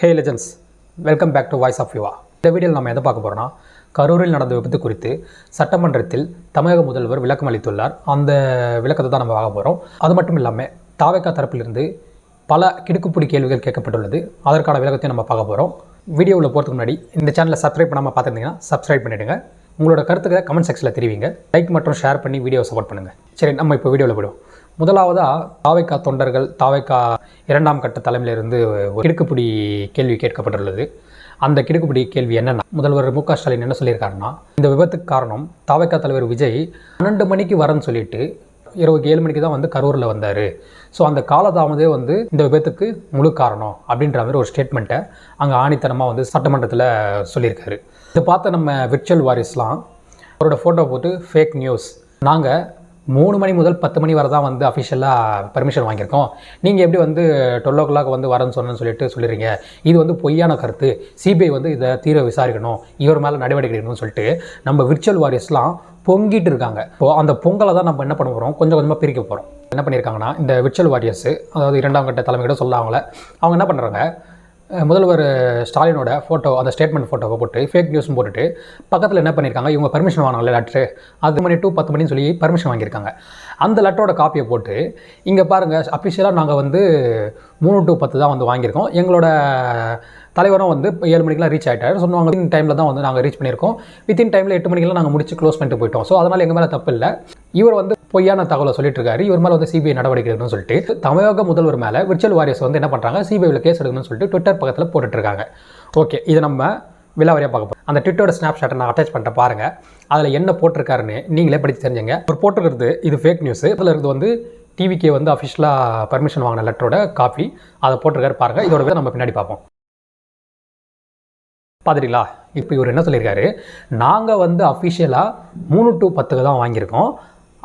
Hey legends, welcome back to voice of Yuva. இந்த வீடியோவில் நம்ம எதை பார்க்க போகிறோம்னா, கரூரில் நடந்த விபத்து குறித்து சட்டமன்றத்தில் தமிழக முதல்வர் விளக்கம் அளித்துள்ளார். அந்த விளக்கத்தை தான் நம்ம பார்க்க போகிறோம். அது மட்டும் இல்லாமல் தாவேகா தரப்பிலிருந்து பல கிடுக்குப்பிடி கேள்விகள் கேட்கப்பட்டுள்ளது. அதற்கான விளக்கத்தையும் நம்ம பார்க்க போகிறோம். வீடியோவில் போகிறதுக்கு முன்னாடி இந்த சேனலை சப்ஸ்கிரைப் பண்ணாமல் பார்த்துருந்தீங்கன்னா சப்ஸ்கிரைப் பண்ணிவிடுங்க. உங்களோட கருத்துக்களை கமெண்ட் செக்ஷனில் தெரிவிங்க. லைக் மற்றும் ஷேர் பண்ணி வீடியோவை சப்போர்ட் பண்ணுங்கள். சரி, நம்ம இப்போ வீடியோவில் போய்டுவோம். முதலாவதாக தாவேகா தொண்டர்கள் தாவேகா இரண்டாம் கட்ட தலைமையிலிருந்து ஒரு கிடுக்குப்பிடி கேள்வி கேட்கப்பட்டுள்ளது. அந்த கிடுக்குப்பிடி கேள்வி என்னென்னா, முதல்வர் மு க ஸ்டாலின் என்ன சொல்லியிருக்காருன்னா, இந்த விபத்துக்கு காரணம் தாவேகா தலைவர் விஜய் 12 மணிக்கு வரேன்னு சொல்லிட்டு இரவு 7 மணிக்கு தான் வந்து கரூரில் வந்தார். ஸோ அந்த காலதாமதே வந்து இந்த விபத்துக்கு முழு காரணம் அப்படின்ற மாதிரி ஒரு ஸ்டேட்மெண்ட்டை அங்கே ஆணித்தனமாக வந்து சட்டமன்றத்தில் சொல்லியிருக்காரு. இதை பார்த்த நம்ம விர்ச்சுவல் வாரிஸ்லாம் அவரோட ஃபோட்டோ போட்டு ஃபேக் நியூஸ், நாங்கள் 3 மணி முதல் 10 மணி வரை தான் வந்து அஃபிஷியலாக பர்மிஷன் வாங்கியிருக்கோம், நீங்கள் எப்படி வந்து 12 o'clock வந்து வரேன்னு சொன்னேன்னு சொல்லிடுறீங்க, இது வந்து பொய்யான கருத்து, சிபிஐ வந்து இதை தீர விசாரிக்கணும், இவர் மேலே நடவடிக்கை எடுக்கணும்னு சொல்லிட்டு நம்ம விர்ச்சுவல் வாரியர்ஸ்லாம் பொங்கிட்டு இருக்காங்க. இப்போது அந்த பொங்கலை தான் நம்ம என்ன பண்ண போகிறோம், கொஞ்சம் கொஞ்சமாக பிரிக்க போகிறோம். என்ன பண்ணியிருக்காங்கன்னா, இந்த விர்ச்சுவல் வாரியர்ஸு, அதாவது இரண்டாம் கட்ட தலைமையிட சொல்லாங்களே, அவங்க என்ன பண்ணுறாங்க, முதல்வர் ஸ்டாலினோட ஃபோட்டோ, அந்த ஸ்டேட்மெண்ட் ஃபோட்டோவை போட்டு ஃபேக் நியூஸ்னு போட்டுட்டு பக்கத்தில் என்ன பண்ணியிருக்காங்க, இவங்க பர்மிஷன் வாங்கினாங்களே லெட்ரு, அது மணி டு 10 மணின்னு சொல்லி பர்மிஷன் வாங்கியிருக்காங்க. அந்த லெட்டரோட காப்பியை போட்டு இங்கே பாருங்கள், அஃபிஷியலாக நாங்கள் வந்து 3 to 10 தான் வந்து வாங்கியிருக்கோம், எங்களோட தலைவரும் வந்து 7 மணிக்கெலாம் ரீச் ஆகிட்டார் சொன்னாங்க. வித்தின் டைமில் தான் வந்து நாங்கள் ரீச் பண்ணியிருக்கோம், வித்தின் டைமில் 8 மணிக்கெலாம் நாங்கள் முடிச்சு க்ளோஸ் பண்ணிட்டு போயிட்டோம். ஸோ அதனால் எங்கள் மேலே தப்பு இல்லை. இவர் வந்து பொய்யான தகவலை சொல்லிட்டு இருக்காரு, இவர் மேலே வந்து சிபிஐ நடவடிக்கை எடுக்கணும்னு சொல்லிட்டு தமிழக முதல்வர் மேலே விர்ச்சுவல் வாரியர்ஸ் வந்து என்ன பண்ணுறாங்க, சிபிஐயில் கேஸ் எடுக்கணும்னு சொல்லிட்டு ட்விட்டர் பக்கத்தில் போட்டுட்ருக்காங்க. ஓகே, இதை நம்ம விலாவரியாக பார்க்க போகிறோம். அந்த ட்விட்டரோட ஸ்னாப்ஷாட்டை நான் அட்டாச் பண்ணிட்டு பாருங்கள், அதில் என்ன போட்டிருக்காருன்னு நீங்களே படித்து தெரிஞ்சுங்க. அவர் போட்டிருக்கிறது இது ஃபேக் நியூஸு, இதில் இருக்கிறது வந்து டிவிக்கே வந்து அஃபிஷியலாக பர்மிஷன் வாங்கின லெட்டரோட காப்பி, அதை போட்டிருக்காரு பாருங்கள். இதோட நம்ம பின்னாடி பார்ப்போம். பார்த்துட்டீங்களா? இப்போ இவர் என்ன சொல்லியிருக்காரு, நாங்கள் வந்து அஃபிஷியலாக 3 to 10 தான் வாங்கியிருக்கோம்,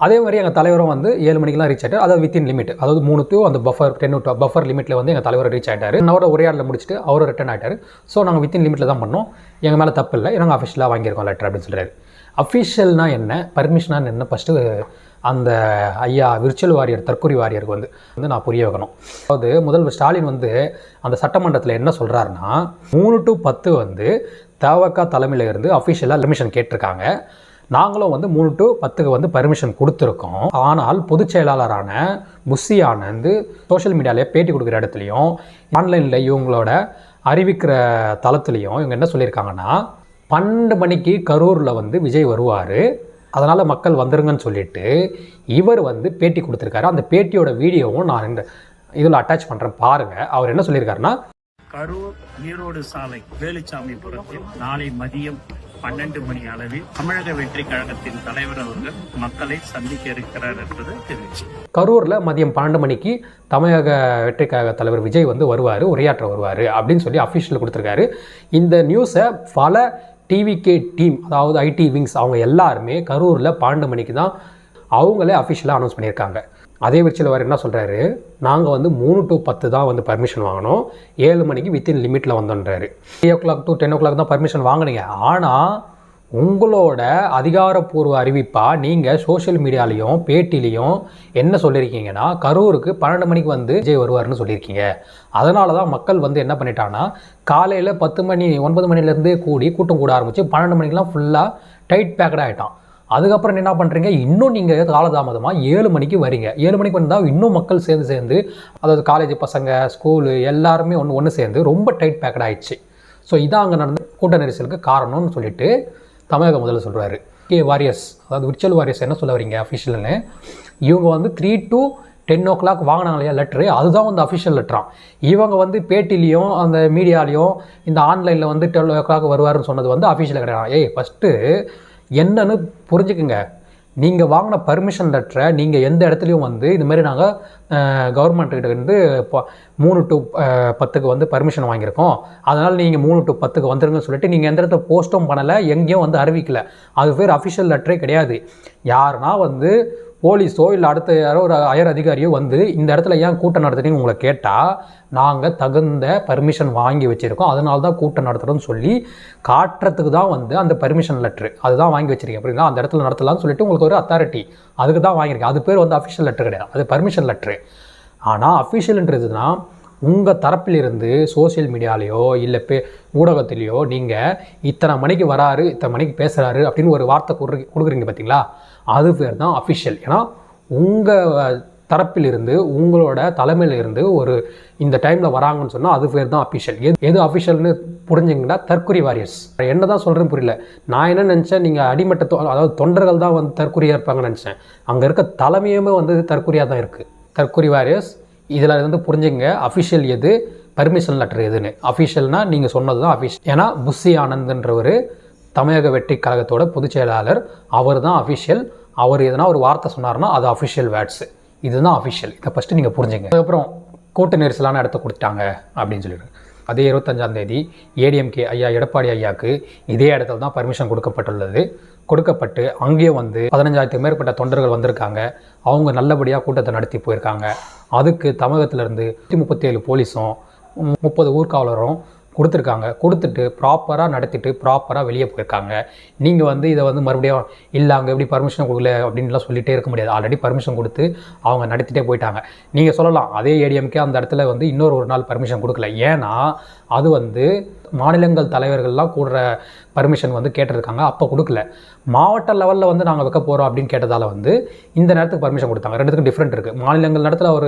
அதே மாதிரி எங்கள் தலைவரும் வந்து 7 மணிக்கெலாம் ரீச் ஆகிட்டார், அதாவது வித்தின் லிமிட், அதாவது 3 to அந்த பஃபர் 10 to பஃபர் லிமிட்டில் வந்து எங்கள் தலைவர் ரீச் ஆகிட்டார். அவரோட உரையாடலை முடிச்சுட்டு அவரும் ரிட்டர்ன் ஆகிட்டார். ஸோ நாங்கள் வித்தின் லிமிட்டில் தான் பண்ணோம், எங்கள் மேலே தப்பு இல்லை, நாங்கள் அஃபிஷியலாக வாங்கியிருக்கோம் லெட்டர் அப்படின்னு சொல்கிறாரு. அஃபிஷியல்னா என்ன, பர்மிஷனாக என்ன, ஃபஸ்ட்டு அந்த ஐயா விர்ச்சுவல் வாரியர் தற்கொலை வாரியருக்கு வந்து நான் புரிய வைக்கணும். அதாவது முதல்வர் ஸ்டாலின் வந்து அந்த சட்டமன்றத்தில் என்ன சொல்கிறாருன்னா, 3 to 10 வந்து தாவேகா தலைமையில் இருந்து அஃபிஷியலாக பர்மிஷன் கேட்டிருக்காங்க, நாங்களும் வந்து 3 to 10 வந்து பர்மிஷன் கொடுத்துருக்கோம். ஆனால் பொதுச் செயலாளரான புஷி ஆனந்த் சோஷியல் மீடியாவிலே பேட்டி கொடுக்குற இடத்துலையும் ஆன்லைனில் இவங்களோட அறிவிக்கிற தளத்துலையும் இவங்க என்ன சொல்லியிருக்காங்கன்னா, 12 மணிக்கு கரூரில் வந்து விஜய் வருவார், அதனால் மக்கள் வந்துருங்கன்னு சொல்லிட்டு இவர் வந்து பேட்டி கொடுத்துருக்காரு. அந்த பேட்டியோட வீடியோவும் நான் இந்த இதில் அட்டாச் பண்ணுறேன் பாருங்கள். அவர் என்ன சொல்லியிருக்காருன்னா, கரூர் ஈரோடு சாலை வேலுச்சாமிபுரத்தில் நாளை மதியம் 12 மணி அளவில் தமிழக வெற்றி கழகத்தின் தலைவர் அவர்கள் மக்களை சந்திக்க இருக்கிறார் என்பது தெரிவிச்சு. கரூரில் மதியம் 12 மணிக்கு தமிழக வெற்றி கழக தலைவர் விஜய் வந்து வருவார், உரையாற்ற வருவார் அப்படின்னு சொல்லி அஃபிஷியல் கொடுத்துருக்காரு. இந்த நியூஸை பல டிவிகே டீம், அதாவது ஐடி விங்ஸ், அவங்க எல்லாருமே கரூரில் 12 மணிக்கு தான் அவங்களே அஃபிஷியலாக அனௌன்ஸ் பண்ணியிருக்காங்க. அதே வச்சில் அவர் என்ன சொல்கிறாரு, நாங்கள் வந்து 3 to 10 தான் வந்து பர்மிஷன் வாங்கினோம், 7 மணிக்கு வித்தின் லிமிட்டில் வந்தோன்றாரு. 3 o'clock to 10 o'clock தான் பர்மிஷன் வாங்கினீங்க, ஆனால் உங்களோட அதிகாரப்பூர்வ அறிவிப்பாக நீங்கள் சோஷியல் மீடியாலையும் பேட்டிலையும் என்ன சொல்லியிருக்கீங்கன்னா, கரூருக்கு 12 மணிக்கு வந்து விஜய் வருவார்னு சொல்லியிருக்கீங்க. அதனால தான் மக்கள் வந்து என்ன பண்ணிட்டாங்கன்னா, காலையில் 10 மணி 9 மணிலேருந்தே கூட்டம் கூட ஆரம்பித்து 12 மணிக்கெலாம் ஃபுல்லாக டைட் பேக்கடாக ஆகிட்டான். அதுக்கப்புறம் என்ன பண்ணுறீங்க, இன்னும் நீங்கள் காலதாமதமாக 7 மணிக்கு வரீங்க. 7 மணிக்கு வந்தால் இன்னும் மக்கள் சேர்ந்து அதாவது காலேஜ் பசங்க, ஸ்கூலு எல்லாருமே ஒன்று சேர்ந்து ரொம்ப டைட் பேக்கட் ஆகிடுச்சு. ஸோ இதான் அங்கே நடந்த கூட்ட நெரிசலுக்கு காரணம்னு சொல்லிட்டு தமிழக முதல்வர் சொல்கிறாரு. வாரியர்ஸ், அதாவது விர்ச்சுவல் வாரியர்ஸ் என்ன சொல்ல வரீங்க அஃபிஷியல்னு, இவங்க வந்து 3 to 10 o'clock வாங்கினாங்க இல்லையா லெட்ரு, அதுதான் வந்து அஃபிஷியல் லெட்டரான். இவங்க வந்து பேட்டிலையும் அந்த மீடியாலையும் இந்த ஆன்லைனில் வந்து 12 o'clock வருவாருன்னு சொன்னது வந்து அஃபிஷியல் கிடையாது. ஃபஸ்ட்டு என்னன்னு புரிஞ்சுக்குங்க. நீங்கள் வாங்கின பர்மிஷன் லெட்டரை நீங்கள் எந்த இடத்துலையும் வந்து இதுமாரி நாங்கள் கவர்மெண்ட்டுக்கிட்ட இருந்து 3 to 10 வந்து பர்மிஷன் வாங்கியிருக்கோம், அதனால் நீங்கள் 3 to 10 வந்துருங்கன்னு சொல்லிட்டு நீங்கள் எந்த இடத்துல போஸ்ட்டும் பண்ணலை, எங்கேயும் வந்து அறிவிக்கலை. அது பேர் அஃபிஷியல் லெட்டரே கிடையாது. யாருன்னா வந்து போலீஸோ இல்லை அடுத்த யாரோ ஒரு ஹையர் அதிகாரியோ வந்து இந்த இடத்துல ஏன் கூட்டம் நடத்துறீங்கன்னு உங்களை கேட்டால், நாங்கள் தகுந்த பர்மிஷன் வாங்கி வச்சுருக்கோம், அதனால தான் கூட்டம் நடத்துகிறோன்னு சொல்லி காட்டுறதுக்கு தான் வந்து அந்த பர்மிஷன் லெட்ரு, அதுதான் வாங்கி வச்சுருக்கேன் அப்படின்னா அந்த இடத்துல நடத்தலாம்னு சொல்லிட்டு உங்களுக்கு ஒரு அத்தாரிட்டி, அதுக்கு தான் வாங்கியிருக்கேன். அது பேர் வந்து அஃபிஷியல் லெட்ரு கிடையாது, அது பர்மிஷன் லெட்ரு. ஆனால் அஃபிஷியல்ன்றதுனா உங்கள் தரப்பிலிருந்து சோஷியல் மீடியாலேயோ இல்லை ஊடகத்திலேயோ நீங்கள் இத்தனை மணிக்கு வராரு, இத்தனை மணிக்கு பேசுகிறாரு அப்படின்னு ஒரு வார்த்தை கொடுக்குறீங்க பார்த்தீங்களா, அது பேர் தான் அஃபிஷியல். ஏன்னா உங்கள் தரப்பிலிருந்து உங்களோட தலைமையிலிருந்து ஒரு இந்த டைமில் வராங்கன்னு சொன்னால் அது பேர் தான் அஃபிஷியல். எது அஃபிஷியல்னு புரிஞ்சிங்கன்னா தற்குறி வாரியர்ஸ். என்ன தான் சொல்கிறேன்னு புரியல. நான் என்ன நினச்சேன், நீங்கள் அடிமட்ட அதாவது தொண்டர்கள் தான் வந்து தற்குறியாக இருப்பாங்கன்னு நினச்சேன். அங்கே இருக்க தலைமையுமே வந்து தற்குறியாக தான் இருக்குது. தற்குறி வாரியர்ஸ் இதில் வந்து புரிஞ்சுங்க அஃபிஷியல் எது, பர்மிஷன் லெட்டர் எதுன்னு. அஃபிஷியல்னால் நீங்கள் சொன்னது தான் அஃபிஷியல். ஏன்னா புஷி ஆனந்த்ன்றவர் தமிழக வெற்றி கழகத்தோட பொதுச் செயலாளர், அவர் தான் அஃபிஷியல். அவர் எதனா ஒரு வார்த்தை சொன்னார்னா அது அஃபிஷியல் வேர்ட்ஸு, இதுதான் அஃபிஷியல். இதை ஃபஸ்ட்டு நீங்கள் புரிஞ்சுங்க. அதுக்கப்புறம் கூட்ட நெரிசலான இடத்த கொடுத்துட்டாங்க அப்படின்னு சொல்லிட்டு அதே 25ஆம் தேதி ஏடிஎம்கே ஐயா எடப்பாடி ஐயாவுக்கு இதே இடத்துல தான் பர்மிஷன் கொடுக்கப்பட்டு அங்கேயும் வந்து 15,000 மேற்பட்ட தொண்டர்கள் வந்திருக்காங்க. அவங்க நல்லபடியாக கூட்டத்தை நடத்தி போயிருக்காங்க. அதுக்கு தமிழகத்திலேருந்து 137 போலீஸும் 30 ஊர்காவலரும் கொடுத்துட்டு ப்ராப்பராக நடத்திட்டு ப்ராப்பராக வெளியே போயிருக்காங்க. நீங்கள் வந்து இதை வந்து மறுபடியும் இல்லை அங்கே எப்படி பர்மிஷன் கொடுக்கல அப்படின்லாம் சொல்லிகிட்டே இருக்க முடியாது. ஆல்ரெடி பர்மிஷன் கொடுத்து அவங்க நடத்திட்டே போயிட்டாங்க. நீங்கள் சொல்லலாம் அதே ஏடிஎம்கே அந்த இடத்துல வந்து ஒரு நாள் பர்மிஷன் கொடுக்கல. ஏன்னா அது வந்து மாநிலங்கள் தலைவர்கள்லாம் கூடுற பர்மிஷன் வந்து கேட்டிருக்காங்க, அப்போ கொடுக்கல. மாவட்ட லெவலில் வந்து நாங்கள் வைக்க போகிறோம் அப்படின்னு கேட்டதால் வந்து இந்த நேரத்துக்கு பர்மிஷன் கொடுத்தாங்க. ரெண்டுத்துக்கும் டிஃப்ரெண்ட் இருக்குது. மாநிலங்கள் நேரத்தில் அவர்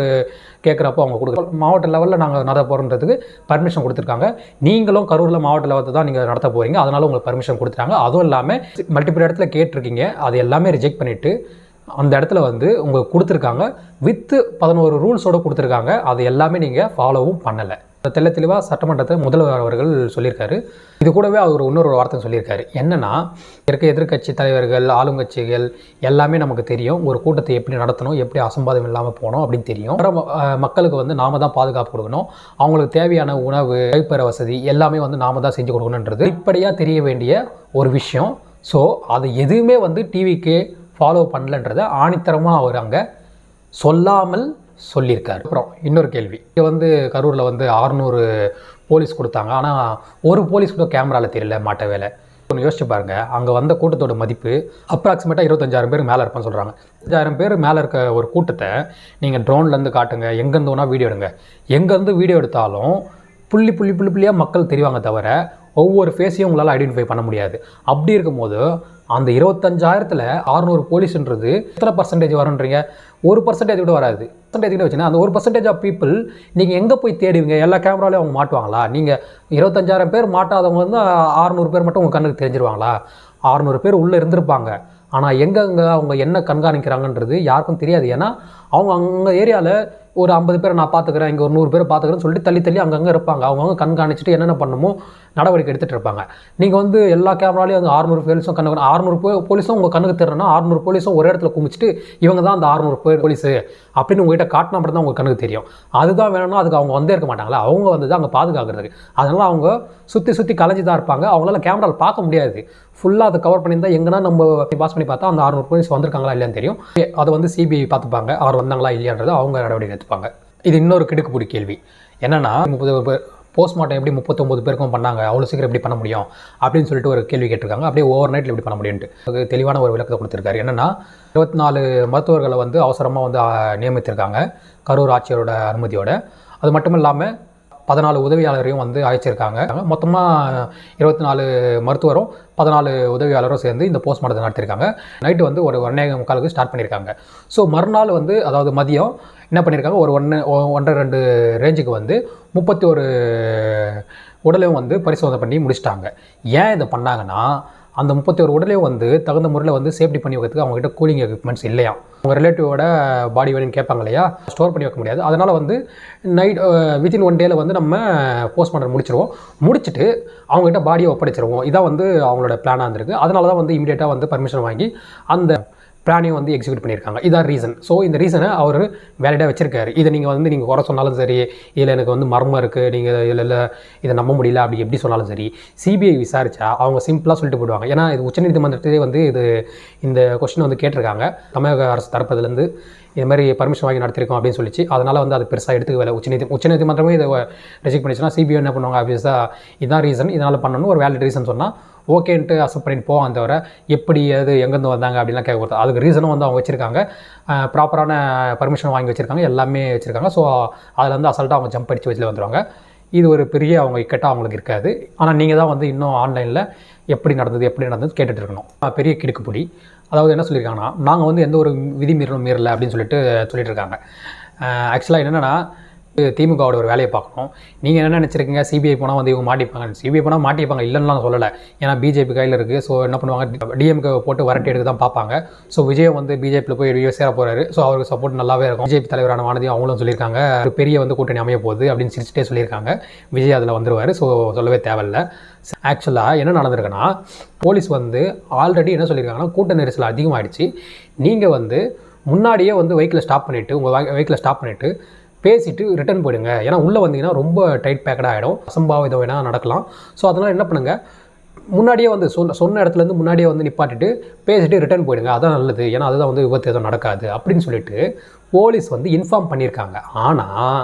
கேட்குறப்போ அவங்க கொடுக்கல, மாவட்ட லெவலில் நாங்கள் நடத்த போகிறோன்றதுக்கு பர்மிஷன் கொடுத்துருக்காங்க. நீங்களும் கரூரில் மாவட்ட லெவலில் தான் நீங்கள் நடத்த போகிறீங்க, அதனால் உங்களுக்கு பர்மிஷன் கொடுத்துட்டாங்க. அதுவும் இல்லாமல் மல்டிபிள் இடத்துல கேட்டிருக்கீங்க, அது எல்லாமே ரிஜெக்ட் பண்ணிவிட்டு அந்த இடத்துல வந்து உங்களுக்கு கொடுத்துருக்காங்க. வித்து 11 ரூல்ஸோடு கொடுத்துருக்காங்க. அது எல்லாமே நீங்கள் ஃபாலோவும் பண்ணலை. தெளிவாக சட்டமன்றத்தில் முதல்வர் அவர்கள் சொல்லியிருக்காரு. இது கூடவே அவர் இன்னொரு வார்த்தை சொல்லியிருக்காரு. என்னென்னா எதிர்க்கட்சி தலைவர்கள், ஆளுங்கட்சிகள் எல்லாமே நமக்கு தெரியும், ஒரு கூட்டத்தை எப்படி நடத்தணும், எப்படி அசம்பாதம் இல்லாமல் போகணும் அப்படின்னு தெரியும். மக்களுக்கு வந்து நாம தான் பாதுகாப்பு கொடுக்கணும், அவங்களுக்கு தேவையான உணவு, கழிப்பற வசதி எல்லாமே வந்து நாம தான் செஞ்சு கொடுக்கணுன்றது இப்படியாக தெரிய வேண்டிய ஒரு விஷயம். ஸோ அது எதுவுமே வந்து டிவிக்கு ஃபாலோ பண்ணலன்றதை ஆணித்தரமாக அவர் அங்கே சொல்லாமல் சொல்லியிருக்காரு. அப்புறம் இன்னொரு கேள்வி, இங்கே வந்து கரூரில் வந்து 600 போலீஸ் கொடுத்தாங்க, ஆனால் ஒரு போலீஸ் கூட கேமராவில் தெரியல, மாட்ட வேலை. ஒன்று யோசிச்சு பாருங்கள், அங்கே வந்த கூட்டத்தோட மதிப்பு அப்ராக்சிமேட்டாக 25,000 பேர் மேலே இருப்பான்னு சொல்கிறாங்க. 25,000 பேர் மேலே இருக்க ஒரு கூட்டத்தை நீங்கள் ட்ரோன்லேருந்து காட்டுங்க, எங்கேருந்து வேணால் வீடியோ எடுங்க. எங்கேருந்து வீடியோ எடுத்தாலும் புள்ளியாக மக்கள் தெரிவாங்க தவிர ஒவ்வொரு ஃபேஸையும் உங்களால் ஐடென்டிஃபை பண்ண முடியாது. அப்படி இருக்கும்போது அந்த 25,000ல் 600 போலீஸ்ன்றது எத்தனை பர்சன்டேஜ் வரும்ன்றீங்க? 1% கூட வராது. பர்சன்டேஜ் கூட வச்சுன்னா அந்த 1% ஆஃப் பீப்புள் நீங்கள் எங்கே போய் தேடுவீங்க? எல்லா கேமராலையும் அவங்க மாட்டுவாங்களா? நீங்கள் 25,000 பேர் மாட்டாதவங்க வந்து 600 பேர் மட்டும் உங்கள் கண்ணுக்கு தெரிஞ்சிருவாங்களா? 600 பேர் உள்ளே இருந்திருப்பாங்க, ஆனால் எங்கெங்கே அவங்க என்ன கண்காணிக்கிறாங்கன்றது யாருக்கும் தெரியாது. ஏன்னா அவங்க அங்கே ஏரியாவில் ஒரு 50 பேரை நான் பார்த்துக்கிறேன், இங்கே ஒரு 100 பேரை பார்த்துக்கிறேன்னு சொல்லிட்டு தள்ளி அங்கங்கே இருப்பாங்க. அவங்கவுங்க கண்காணிச்சுட்டு என்னென்ன பண்ணணுமோ நடவடிக்கை எடுத்துகிட்டு இருப்பாங்க. நீங்கள் வந்து எல்லா கேமராலையும் அந்த 600 போலீஸும் 600 போலீஸும் உங்கள் கண்ணுக்கு தெரியும்னா 600 போலீஸும் ஒரு இடத்துல குமிச்சிட்டு இவங்க தான் அந்த 600 போலீஸு அப்படின்னு உங்கள்கிட்ட காட்டினா மட்டும் தான் உங்கள் கண்ணுக்கு தெரியும். அதுதான் வேணும்னா அதுக்கு அவங்க வந்தே இருக்க மாட்டாங்களா? அவங்க வந்து தான் அங்கே பாதுகாக்கிறதுக்கு. அதனால் அவங்க சுற்றி கலைஞ்சி தான் இருப்பாங்க. அவங்களால கேமராவில் பார்க்க முடியாது. ஃபுல்லாக அதை கவர் பண்ணியிருந்தால் எங்கன்னா நம்ம பாஸ் பண்ணி பார்த்தா அந்த 600 போலீஸ் வந்திருக்காங்களா இல்லையான்னு தெரியும். அதை வந்து சிபிஐ பார்த்துப்பாங்க, அவர் வந்தாங்களா இல்லையான்றது அவங்க நடவடிக்கை எடுத்துப்பாங்க. இது இன்னொரு கிடுக்குப்பிடி கேள்வி என்னென்னா, 30 பேர் போஸ்ட்மார்ட்டம் எப்படி 39 பேருக்கும் பண்ணாங்க, அவ்வளோ சீக்கிரம் எப்படி பண்ண முடியும் அப்படின்னு சொல்லிட்டு ஒரு கேள்வி கேட்டிருக்காங்க. அப்படியே ஓவர் நைட்டில் எப்படி பண்ண முடியும்ட்டு அது தெளிவான ஒரு விளக்கத்தை கொடுத்துருக்காரு. என்னென்னா 24 மருத்துவர்களை வந்து அவசரமாக வந்து நியமித்திருக்காங்க கரூர் ஆட்சியரோட அனுமதியோட. அது மட்டும் இல்லாமல் 14 உதவியாளரையும் வந்து அழைச்சிருக்காங்க. மொத்தமாக 24 மருத்துவரும் 14 உதவியாளரும் சேர்ந்து இந்த போஸ்ட்மார்ட்டத்தை நடத்திருக்காங்க. நைட்டு வந்து ஒரு 1:45 ஸ்டார்ட் பண்ணியிருக்காங்க. ஸோ மறுநாள் வந்து அதாவது மதியம் என்ன பண்ணியிருக்காங்க, ஒரு 1:30-2 ரேஞ்சுக்கு வந்து 31 உடலையும் வந்து பரிசோதனை பண்ணி முடிச்சிட்டாங்க. ஏன் இதை பண்ணாங்கன்னா, அந்த 31 உடலையும் வந்து தகுந்த முறையில் வந்து சேஃப்டி பண்ணி வைக்கிறதுக்கு அவங்ககிட்ட கூலிங் எக்யூப்மெண்ட்ஸ் இல்லையா. அவங்க ரிலேட்டிவோட பாடி வேணும்னு கேட்பாங்க இல்லையா, ஸ்டோர் பண்ணி வைக்க முடியாது. அதனால் வந்து நைட் வித்தின் 1 டேயில் வந்து நம்ம போஸ்ட்மார்ட்டம் முடிச்சுட்டு அவங்ககிட்ட பாடியை ஒப்படைச்சிருவோம். இதான் வந்து அவங்களோட பிளானாக இருந்திருக்கு. அதனால தான் வந்து இமீடியட்டாக வந்து பர்மிஷன் வாங்கி அந்த பிளானையும் வந்து எக்ஸிக்யூட் பண்ணியிருக்காங்க. இதான் ரீசன். ஸோ இந்த ரீசனை அவர் வேலிடாக வச்சிருக்காரு. இதை நீங்கள் குறை சொன்னாலும் சரி, இதில் எனக்கு வந்து மர்மம் இருக்குது, நீங்கள் இதில் இதை நம்ப முடியல அப்படி எப்படி சொன்னாலும் சரி, சிபிஐ விசாரித்தா அவங்க சிம்பிளாக சொல்லிட்டு போயிடுவாங்க. ஏன்னா இது உச்சநீதிமன்றத்திலே வந்து இந்த கொஸ்டின் வந்து கேட்டிருக்காங்க. தமிழக அரசு தரப்புலேருந்து இது மாதிரி பர்மிஷன் வாங்கி நடத்திருக்கோம் அப்படின்னு சொல்லிச்சு. அதனால் வந்து அது பெருசாக எடுத்துக்கல. உச்சநீதிமன்றமே இதை ரிஜெக்ட் பண்ணிச்சுன்னா சிபிஐ என்ன பண்ணுவாங்க, ஆப்வியஸாக இதான் ரீசன், இதனால் பண்ணணும் ஒரு வேலிட் ரீசன் சொன்னால் ஓகேன்ட்டு அக்செப்ட் பண்ணிட்டு போவாங்க தவிர எப்படி அது எங்கேருந்து வந்தாங்க அப்படின்லாம் கேட்க கொடுத்தா அதுக்கு ரீசனும் வந்து அவங்க வச்சுருக்காங்க, ப்ராப்பரான பர்மிஷன் வாங்கி வச்சுருக்காங்க, எல்லாமே வச்சுருக்காங்க. ஸோ அதில் வந்து அசால்ட்டாக அவங்க ஜம்ப் அடித்து வச்சுட்டு வந்துடுவாங்க. இது ஒரு பெரிய அவங்க இக்கட்டாக அவங்களுக்கு இருக்காது. ஆனால் நீங்கள் தான் வந்து இன்னும் ஆன்லைனில் எப்படி நடந்தது கேட்டுட்டு இருக்கணும். பெரிய கிடுக்குப்பிடி. அதாவது என்ன சொல்லியிருக்காங்கன்னா, நாங்கள் வந்து எந்த ஒரு விதிமீறலும் மீறலை அப்படின்னு சொல்லிட்டு இருக்காங்க. ஆக்சுவலாக என்னென்னா, திமுகவோட ஒரு வேலையை பார்க்கணும். நீங்கள் என்ன நினச்சிருக்கீங்க, சிபிஐ போனால் வந்து இவங்க மாட்டிப்பாங்க. சிபிஐ போனால் மாட்டிப்பாங்க இல்லைன்னு நான் சொல்லலை. ஏன்னா பிஜேபி கையில் இருக்குது. ஸோ என்ன பண்ணுவாங்க, டிஎம்கே போட்டு வரட்டி எடுக்க தான் பார்ப்பாங்க. ஸோ விஜய் வந்து பிஜேபியில் போய் சேர போகிறாரு. ஸோ அவருக்கு சப்போர்ட் நல்லாவே இருக்கும். பிஜேபி தலைவரான வானதியும் அவங்களும் சொல்லியிருக்காங்க, ஒரு பெரிய வந்து கூட்டணி அமைய போகுது அப்படின்னு சிரிச்சிட்டே சொல்லியிருக்காங்க. விஜய் அதில் வந்துருவார். ஸோ சொல்லவே தேவையில்லை. ஆக்சுவலாக என்ன நடந்திருக்குன்னா, போலீஸ் வந்து ஆல்ரெடி என்ன சொல்லியிருக்காங்கன்னா, கூட்ட நெரிசல் அதிகமாகிடுச்சு, நீங்கள் வந்து முன்னாடியே வந்து வெஹிக்கிளை ஸ்டாப் பண்ணிவிட்டு பேசிட்டு ரிட்டர்ன் போயிடுங்க. ஏன்னா உள்ளே வந்தீங்கன்னா ரொம்ப டைட் பேக்கடாக ஆகிடும், அசம்பாவிதம் வேணால் நடக்கலாம். ஸோ அதனால் என்ன பண்ணுங்கள், முன்னாடியே வந்து சொன்ன இடத்துலேருந்து முன்னாடியே வந்து நிப்பாட்டிட்டு பேசிட்டு ரிட்டர்ன் போயிடுங்க, அதான் நல்லது. ஏன்னா அதுதான் வந்து விபத்து எதுவும் நடக்காது அப்படின்னு சொல்லிட்டு போலீஸ் வந்து இன்ஃபார்ம் பண்ணியிருக்காங்க. ஆனால்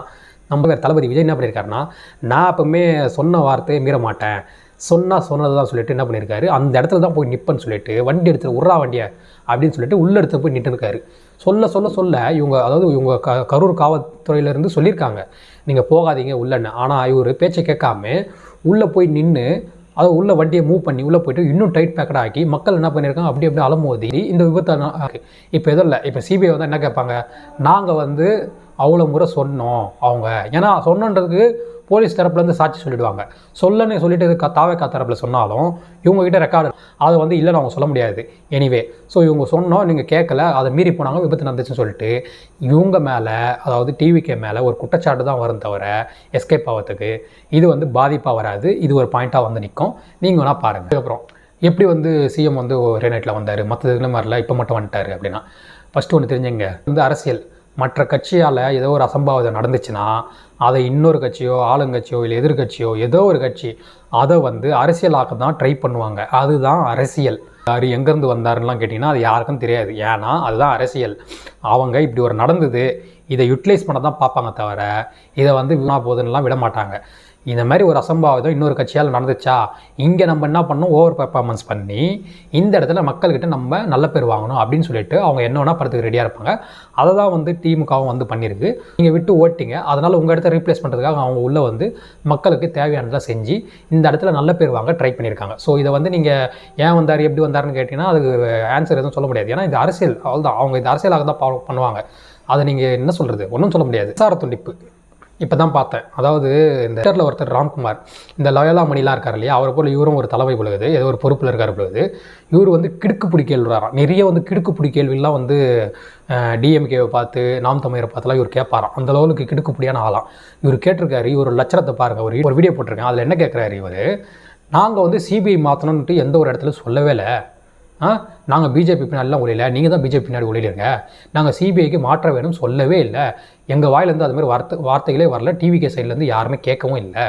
நம்ம தளபதி விஜய் என்ன பண்ணியிருக்காருன்னா, நான் எப்பவுமே சொன்ன வார்த்தையை மீற மாட்டேன், சொன்னது தான் சொல்லிட்டு என்ன பண்ணியிருக்காரு, அந்த இடத்துல தான் போய் நிற்பேன்னு சொல்லிட்டு வண்டி எடுத்து விட்றா வண்டியை அப்படின்னு சொல்லிட்டு உள்ளே எடுத்து போய் நின்றுருக்காரு. சொல்ல இவங்க, அதாவது இவங்க கரூர் காவல்துறையிலேருந்து சொல்லியிருக்காங்க நீங்கள் போகாதீங்க உள்ளன்னு. ஆனால் இவர் பேச்சை கேட்காம உள்ளே போய் நின்று அதை உள்ள வண்டியை மூவ் பண்ணி உள்ளே போய்ட்டு இன்னும் டைட் பேக்கடாக ஆக்கி மக்கள் என்ன பண்ணியிருக்காங்க, அப்படி அலமோதி இந்த விபத்தை. இப்போ எதுவும் இல்லை, இப்போ சிபிஐ வந்து என்ன கேட்பாங்க, நாங்கள் வந்து அவ்வளோ முறை சொன்னோம் அவங்க, ஏன்னா சொன்னன்றதுக்கு போலீஸ் தரப்புலேருந்து சாட்சி சொல்லிவிடுவாங்க. சொல்லன்னு சொல்லிட்டு தாவேக்கா தரப்பில் சொன்னாலும் இவங்ககிட்ட ரெக்கார்டு அதை வந்து இல்லைன்னு அவங்க சொல்ல முடியாது. எனிவே ஸோ இவங்க சொன்னோம், நீங்கள் கேட்கல, அதை மீறி போனாங்க, விபத்து நடந்துச்சுன்னு சொல்லிட்டு இவங்க மேலே, அதாவது டிவிகே மேலே ஒரு குற்றச்சாட்டு தான் வரும் தவிர எஸ்கேப் ஆகிறதுக்கு இது வந்து பாதிப்பாக வராது. இது ஒரு பாயிண்ட்டாக வந்து நிற்கும். நீங்கள் வேணால் பாருங்கள். அதுக்கப்புறம் எப்படி வந்து சிஎம் வந்து ஒரே நைட்டில் வந்தார், மற்றதுல மாதிரில இப்போ மட்டும் வந்துட்டார் அப்படின்னா, ஃபஸ்ட்டு ஒன்று தெரிஞ்சுங்க, வந்து அரசியல் மற்ற கட்சியால் ஏதோ ஒரு அசம்பாவிதம் நடந்துச்சுன்னா அதை இன்னொரு கட்சியோ ஆளுங்கட்சியோ இல்லை எதிர்கட்சியோ ஏதோ ஒரு கட்சி அதை வந்து அரசியலாக்க தான் ட்ரை பண்ணுவாங்க. அதுதான் அரசியல். யார் எங்கேருந்து வந்தாருன்னெலாம் கேட்டிங்கன்னா அது யாருக்கும் தெரியாது. ஏன்னா அதுதான் அரசியல். அவங்க இப்படி ஒரு நடந்தது, இதை யூட்டிலைஸ் பண்ண தான் பார்ப்பாங்க தவிர இதை வந்து வீணா போகுதுன்னெலாம் விட மாட்டாங்க. இந்த மாதிரி ஒரு அசம்பாவிதம் இன்னொரு கட்சியால் நடந்துச்சா, இங்கே நம்ம என்ன பண்ணணும், ஓவர் பெர்ஃபார்மன்ஸ் பண்ணி இந்த இடத்துல மக்கள்கிட்ட நம்ம நல்ல பேர் வாங்கணும் அப்படின்னு சொல்லிட்டு அவங்க என்ன வேணால் படத்துக்கு ரெடியாக இருப்பாங்க. அதை தான் வந்து திமுகவும் வந்து பண்ணியிருக்கு. நீங்கள் விட்டு ஓட்டிங்க, அதனால் உங்கள் இடத்த ரீப்ளேஸ் பண்ணுறதுக்காக அவங்க உள்ளே வந்து மக்களுக்கு தேவையானதாக செஞ்சு இந்த இடத்துல நல்ல பேர் வாங்க ட்ரை பண்ணியிருக்காங்க. ஸோ இதை வந்து நீங்கள் ஏன் வந்தார் எப்படி வந்தாருன்னு கேட்டிங்கன்னா அதுக்கு ஆன்சர் எதுவும் சொல்ல முடியாது. ஏன்னா இது அரசியல், அவ்வளோதான். அவங்க இது அரசியலாக தான் பண்ணுவாங்க. அதை நீங்கள் என்ன சொல்கிறது, ஒன்றும் சொல்ல முடியாது. சார துண்டிப்பு இப்போ தான் பார்த்தேன். அதாவது இந்த ட்விட்டரில் ஒருத்தர் ராம்குமார், இந்த லயோலா மணிலாம் இருக்கார் இல்லையா, அவரை போல் இவரும் ஒரு தலைமை பொழுது ஏதோ ஒரு பொறுப்பில் இருக்கார் பொழுது இவர் வந்து கிடுக்குப்பிடி கேள்விறாராம். நிறைய வந்து கிடுக்குப்பிடி கேள்விலாம் வந்து டிஎம்கேவை பார்த்து நாம் தமிழரை பார்த்துலாம் இவர் கேட்பாராம். அந்த லெவலுக்கு கிடுக்குப்பிடியான ஆளாம் இவர் கேட்டிருக்காரு. இவர் லட்சணத்தை பாருங்கள். ஒரு வீடியோ போட்டிருக்கேன். அதில் என்ன கேட்குறாரு இவர், நாங்கள் வந்து சிபிஐ மாற்றணுன்ட்டு எந்த ஒரு இடத்துல சொல்லவே இல்லை, நாங்கள் பிஜேபி பின்னாடிலாம் ஒழியல, நீங்கள் தான் பிஜேபி பின்னாடி ஒழிலிருங்க, நாங்கள் சிபிஐக்கு மாற்ற வேணும் சொல்லவே இல்லை, எங்கள் வாயிலேருந்து அது மாதிரி வார்த்தைகளே வரல, டிவிகே சைட்லேருந்து யாருமே கேட்கவும் இல்லை,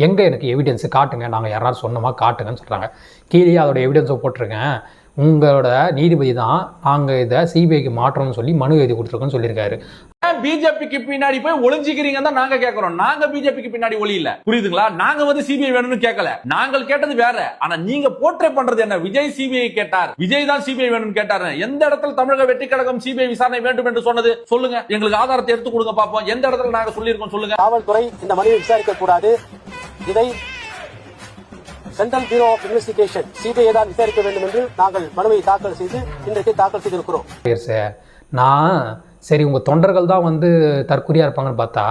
எங்கே எனக்கு எவிடன்ஸு காட்டுங்க, நாங்கள் யாராவது சொன்னோமா காட்டுங்கன்னு சொல்கிறாங்க. கீழே அதோட எவிடன்ஸை போட்டிருக்கேன். உங்களோட நீதிபதி தான் நாங்கள் இதை சிபிஐக்கு மாற்றணும்னு சொல்லி மனு எழுதி கொடுத்துருக்கோன்னு சொல்லியிருக்காரு. பிஜேபிக்கு பின்னாடி போய் ஒளிஞ்சிக்கிறீங்க தான் நாங்க கேக்குறோம். நாங்க பிஜேபிக்கு பின்னாடி ஒளியில, புரியுதுங்களா? நாங்க வந்து சிபிஐ வேணும்னு கேட்கல, நாங்கள் கேட்டது வேற. ஆனா நீங்க போர்ட்ரே பண்றது என்ன, விஜய் சிபிஐ கேட்டார், விஜய் தான் சிபிஐ வேணும்னு கேட்டாரு. எந்த இடத்துல தமிழக வெற்றி கழகம் சிபிஐ விசாரணை வேண்டும் என்று சொன்னது சொல்லுங்க, எங்களுக்கு ஆதாரத்தை எடுத்து கொடுங்க பாப்போம். எந்த இடத்துல நாங்க சொல்லியிருக்கோம் சொல்லுங்க. காவல்துறை இந்த மனுவை விசாரிக்க கூடாது, இதை central bureau of investigation CBI தான் விசாரிக்க வேண்டும் என்று நாங்கள் மனுவை தாக்கல் செய்து இன்றைக்கு தாக்கல் செய்திருக்கிறோம். நான் சரி உங்கள் தொண்டர்கள் தான் வந்து தற்கொலையாக இருப்பாங்கன்னு பார்த்தா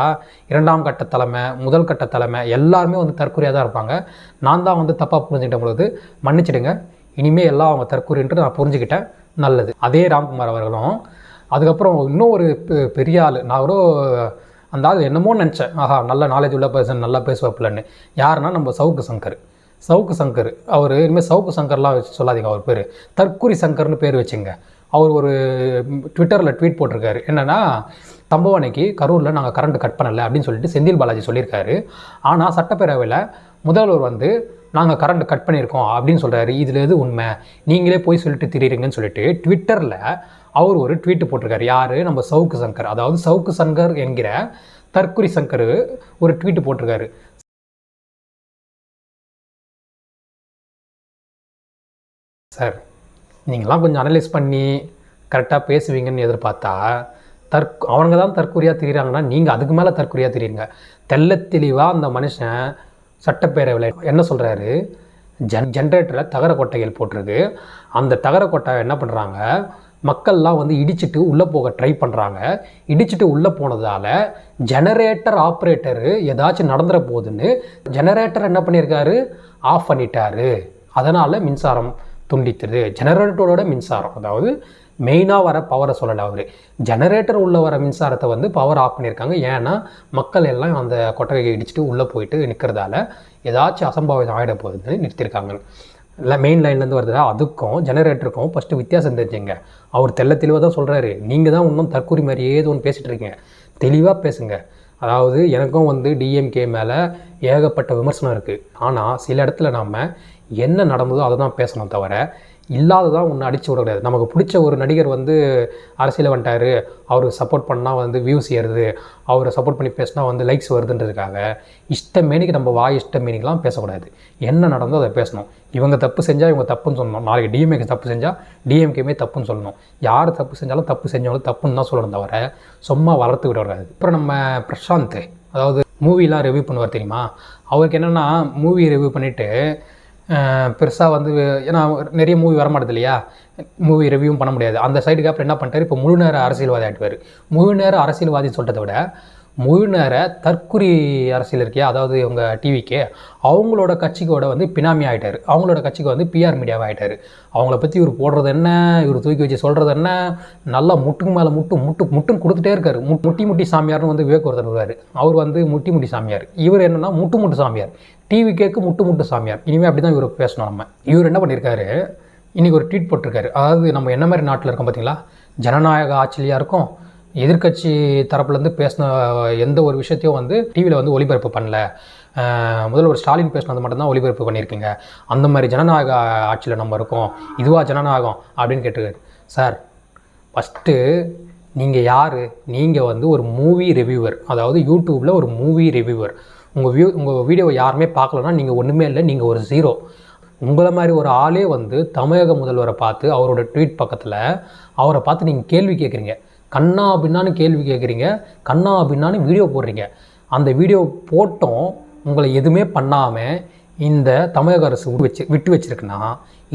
இரண்டாம் கட்ட தலைமை, முதல் கட்ட தலைமை எல்லாருமே வந்து தற்கொலையாக தான் இருப்பாங்க. நான் தான் வந்து தப்பாக புரிஞ்சுக்கிட்ட பொழுது மன்னிச்சிடுங்க, இனிமேல் எல்லாம் அவங்க தற்கொலைன்ட்டு நான் புரிஞ்சுக்கிட்டேன். நல்லது. அதே ராம்குமார் அவர்களும் அதுக்கப்புறம் இன்னும் ஒரு பெரிய ஆள், நான் கூட அந்த ஆள் என்னமோ நினச்சேன், ஆஹா நல்ல நாலேஜ் உள்ள பர்சன், நல்லா பேசுவாப்பில்லன்னு. யாருன்னா நம்ம சவுக்கு சங்கர். அவர் இனிமேல் சவுக்கு சங்கர்லாம் வச்சு சொல்லாதீங்க, அவர் பேர் தற்குறி சங்கர்னு பேர் வச்சுங்க. அவர் ஒரு ட்விட்டரில் ட்வீட் போட்டிருக்காரு. என்னென்னா, சம்பவம் அன்னைக்கு கரூரில் நாங்கள் கரண்ட் கட் பண்ணலை அப்படின்னு சொல்லிட்டு செந்தில் பாலாஜி சொல்லியிருக்காரு. ஆனால் சட்டப்பேரவையில் முதல்வர் வந்து நாங்கள் கரண்ட் கட் பண்ணியிருக்கோம் அப்படின்னு சொல்கிறாரு. இதில் எது உண்மை, நீங்களே போய் சொல்லிட்டு திரியுங்கன்னு சொல்லிட்டு ட்விட்டரில் அவர் ஒரு ட்வீட்டு போட்டிருக்காரு. யார், நம்ம சவுக்கு சங்கர். அதாவது சவுக்கு சங்கர் என்கிற தற்குறி சங்கர் ஒரு ட்வீட்டு போட்டிருக்காரு. சார் நீங்களாம் கொஞ்சம் அனலைஸ் பண்ணி கரெக்டாக பேசுவீங்கன்னு எதிர்பார்த்தா அவங்க தான் தற்கொலையாக தெரியுறாங்கன்னா நீங்கள் அதுக்கு மேலே தற்கொலையாக தெரியுங்க. தெளிவாக அந்த மனுஷன் சட்டப்பேரவையில் என்ன சொல்கிறாரு, ஜென்ரேட்டரில் தகர கொட்டைகள் போட்டிருக்கு. அந்த தகர கொட்டை என்ன பண்ணுறாங்க, மக்கள்லாம் வந்து இடிச்சிட்டு உள்ளே போக ட்ரை பண்ணுறாங்க. இடிச்சிட்டு உள்ளே போனதால் ஜெனரேட்டர் ஆப்ரேட்டரு ஏதாச்சும் நடந்துட போகுதுன்னு ஜெனரேட்டர் என்ன பண்ணியிருக்காரு, ஆஃப் பண்ணிட்டாரு. அதனால் மின்சாரம் துண்டித்துது. ஜெனரேட்டரோட மின்சாரம், அதாவது மெயினாக வர பவரை சொல்லலை அவர், ஜெனரேட்டர் உள்ளே வர மின்சாரத்தை வந்து பவர் ஆஃப் பண்ணியிருக்காங்க. ஏன்னா மக்கள் எல்லாம் அந்த கொட்டகையை இடிச்சிட்டு உள்ளே போயிட்டு நிற்கிறதால ஏதாச்சும் அசம்பாவிதம் ஆகிட போகுதுன்னு நிறுத்தியிருக்காங்க. இல்லை மெயின் லைன்லேருந்து வருது. அதுக்கும் ஜெனரேட்டருக்கும் ஃபஸ்ட்டு வித்தியாசம் தெரிஞ்சுங்க. அவர் தெளிவாக தான் சொல்கிறாரு. நீங்கள் தான் இன்னும் தற்கூரி மாதிரி ஏதோ ஒன்று பேசிகிட்டு இருக்கீங்க. தெளிவாக பேசுங்க. அதாவது எனக்கும் வந்து டிஎம்கே மேலே ஏகப்பட்ட விமர்சனம் இருக்குது. ஆனால் சில இடத்துல நாம் என்ன நடந்ததோ அதை தான் பேசணும் தவிர இல்லாததான் ஒன்று அடித்து விடக்கூடாது. நமக்கு பிடிச்ச ஒரு நடிகர் வந்து அரசியல் வந்துட்டார், அவருக்கு சப்போர்ட் பண்ணால் வந்து வியூஸ் ஏறுது, அவரை சப்போர்ட் பண்ணி பேசினா வந்து லைக்ஸ் வருதுன்றதுக்காக இஷ்டமேனிக்கு நம்ம இஷ்டமேனிக்கெலாம் பேசக்கூடாது. என்ன நடந்தோ அதை பேசணும். இவங்க தப்பு செஞ்சால் இவங்க தப்புன்னு சொல்லணும். நாளைக்கு டிஎம்கே தப்பு செஞ்சால் டிஎம்கேமே தப்புன்னு சொல்லணும். யார் தப்பு செஞ்சாலும் தப்பு செஞ்சாலும் தப்புன்னு தான் சொல்லணும் தவிர சும்மா வளர்த்து விடக்கூடாது. அப்புறம் நம்ம பிரசாந்த், அதாவது மூவிலாம் ரிவ்யூ பண்ணுவார் தெரியுமா, அவருக்கு என்னென்னா மூவி ரிவ்யூ பண்ணிவிட்டு பெருசாக வந்து, ஏன்னா நிறைய மூவி வரமாட்டது இல்லையா, மூவி ரிவ்யூவும் பண்ண முடியாது. அந்த சைடுக்கு அப்புறம் என்ன பண்ணிட்டார், இப்போ முழு நேர அரசியல்வாதி ஆகிட்டுவார். முழு நேர அரசியல்வாதின்னு சொல்கிறத விட முழு நேர தற்குறி அரசியல் இருக்கியா, அதாவது இவங்க டிவிக்கு அவங்களோட கட்சிக்கோட வந்து பினாமி ஆகிட்டார். அவங்களோட கட்சிக்கு வந்து பிஆர் மீடியாவாக ஆகிட்டார். அவங்கள பற்றி இவர் போடுறது என்ன, இவர் தூக்கி வச்சு சொல்கிறது என்ன, நல்லா முட்டுக்கு மேலே முட்டுன்னு கொடுத்துட்டே இருக்கார். முட்டி சாமியார்னு வந்து விவேக் ஒருத்தர் வருவார். அவர் வந்து முட்டி சாமியார். இவர் என்னென்னா முட்டு சாமியார். டிவி கேக்கு முட்டு சாமியார். இனிமேல் அப்படி தான் இவர் பேசணும். நம்ம இவர் என்ன பண்ணியிருக்காரு, இன்றைக்கி ஒரு ட்வீட் போட்டிருக்காரு. அதாவது நம்ம என்ன மாதிரி நாட்டில் இருக்கோம் பார்த்தீங்களா, ஜனநாயக ஆட்சியாக இருக்கும், எதிர்கட்சி தரப்புலேருந்து பேசின எந்த ஒரு விஷயத்தையும் வந்து டிவியில் வந்து ஒளிபரப்பு பண்ணல, முதல்ல ஒரு ஸ்டாலின் பேசினது மட்டும்தான் ஒளிபரப்பு பண்ணியிருக்கீங்க, அந்த மாதிரி ஜனநாயக ஆட்சியில் நம்ம இருக்கோம், இதுவா ஜனநாயகம் அப்படின்னு கேட்டிருக்காரு. சார் ஃபஸ்ட்டு நீங்கள் யார், நீங்கள் வந்து ஒரு மூவி ரிவ்யூவர், அதாவது யூடியூப்பில் ஒரு மூவி ரிவ்யூவர். உங்கள் வீடியோவை யாருமே பார்க்கலன்னா நீங்கள் ஒன்றுமே இல்லை, நீங்கள் ஒரு ஜீரோ. உங்களை மாதிரி ஒரு ஆளே வந்து தமிழக முதல்வரை பார்த்து அவரோட ட்வீட் பக்கத்தில் அவரை பார்த்து நீங்கள் கேள்வி கேட்குறீங்க, கண்ணா அப்படின்னான்னு கேள்வி கேட்குறீங்க, கண்ணா அப்படின்னான்னு வீடியோ போடுறீங்க. அந்த வீடியோ போட்டோம் உங்களை எதுவுமே பண்ணாமல் இந்த தமிழக அரசு விட்டு வச்சிருக்குன்னா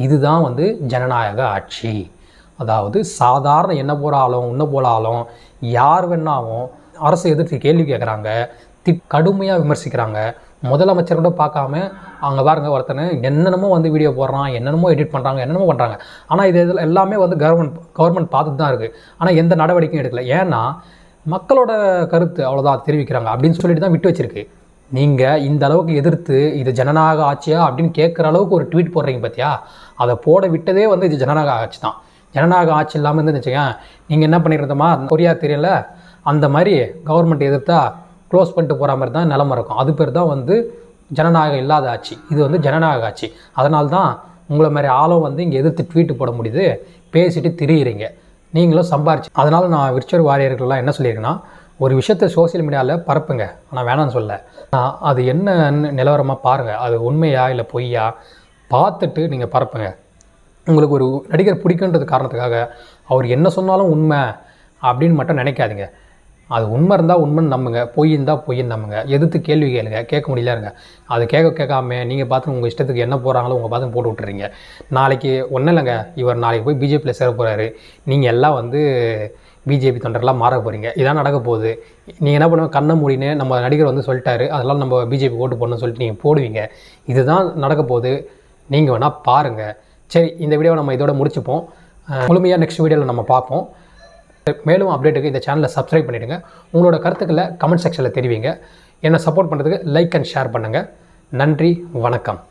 இதுதான் வந்து ஜனநாயக ஆட்சி. அதாவது சாதாரண என்ன போகிறாலும் உன்ன போலாலும் யார் வேணாலும் அரசு எதிர்த்து கேள்வி கேட்குறாங்க, கடுமையாக விமர்சிக்கிறாங்க. முதலமைச்சர் கூட பார்க்காம அங்கே பாருங்க ஒருத்தனை என்னென்னமோ வந்து வீடியோ போடுறான், என்னென்னமோ எடிட் பண்ணுறாங்க, என்னென்னமோ பண்ணுறாங்க. ஆனால் இது எல்லாமே வந்து கவர்மெண்ட் பார்த்துட்டு தான் இருக்குது. ஆனால் எந்த நடவடிக்கையும் எடுக்கல. ஏன்னா மக்களோட கருத்து அவ்வளோதான் தெரிவிக்கிறாங்க அப்படின்னு சொல்லிட்டு தான் விட்டு வச்சிருக்கு. நீங்கள் இந்த அளவுக்கு எதிர்த்து இது ஜனநாயக ஆட்சியா அப்படின்னு கேட்குற அளவுக்கு ஒரு ட்வீட் போடுறீங்க பார்த்தியா, அதை போட விட்டதே வந்து இது ஜனநாயக ஆட்சி தான். ஜனநாயக ஆட்சி இல்லாமல் இருந்துச்சுங்க நீங்கள் என்ன பண்ணியிருந்தோமா, கொரியா தெரியல அந்த மாதிரி கவர்மெண்ட் எதிர்த்தா க்ளோஸ் பண்ணிட்டு போகிற மாதிரி தான் நிலம இருக்கும். அது பேர் தான் வந்து ஜனநாயகம் இல்லாத ஆட்சி. இது வந்து ஜனநாயக ஆட்சி. அதனால தான் உங்களை மாதிரி ஆளும் வந்து இங்கே எதிர்த்து ட்வீட்டு போட முடியுது, பேசிட்டு திரியிறீங்க, நீங்களும் சம்பாரிச்சு. அதனால் நான் விர்ச்சுவல் வாரியர்கள்லாம் என்ன சொல்லியிருக்கேன்னா, ஒரு விஷயத்தை சோசியல் மீடியாவில் பரப்புங்க, ஆனால் வேணான்னு சொல்ல, அது என்ன நிலவரமாக பாருங்கள், அது உண்மையா இல்லை பொய்யா பார்த்துட்டு நீங்கள் பரப்புங்க. உங்களுக்கு ஒரு நடிகர் பிடிக்குன்றது காரணத்துக்காக அவர் என்ன சொன்னாலும் உண்மை அப்படின்னு மட்டும் நினைக்காதீங்க. அது உண்மை இருந்தால் உண்மைன்னு நம்புங்க, பொய் இருந்தால் பொய்ன்னு நம்புங்க. எதிர்த்து கேள்வி கேளுங்க, கேட்க முடியலருங்க. அது கேட்காம நீங்கள் பார்த்து உங்கள் இஷ்டத்துக்கு என்ன போகிறாங்களோ உங்கள் பார்த்து போட்டு விட்டுறீங்க. நாளைக்கு ஒன்றும் இல்லைங்க, இவர் நாளைக்கு போய் பிஜேபியில் சேர போகிறாரு, நீங்கள் எல்லாம் வந்து பிஜேபி தொண்டர்லாம் மாற போகிறீங்க. இதான் நடக்க போகுது. நீங்கள் என்ன பண்ணுவோம், கண்ணை மூடின்னு நம்ம நடிகர் வந்து சொல்லிட்டாரு, அதெல்லாம் நம்ம பிஜேபி ஓட்டு போடணும்னு சொல்லிட்டு நீங்கள் போடுவீங்க. இதுதான் நடக்க போகுது. நீங்கள் வேணால் பாருங்கள். சரி, இந்த வீடியோவை நம்ம இதோட முடிச்சுப்போம். முழுமையாக நெக்ஸ்ட் வீடியோவில் நம்ம பார்ப்போம். மேலும் அப்டேட்டுக்கு இந்த சேனலை சப்ஸ்கிரைப் பண்ணிவிடுங்க. உங்களோட கருத்துக்களை கமெண்ட் செக்ஷனில் தெரிவிங்க. என்னை சப்போர்ட் பண்ணுறதுக்கு லைக் அண்ட் ஷேர் பண்ணுங்கள். நன்றி, வணக்கம்.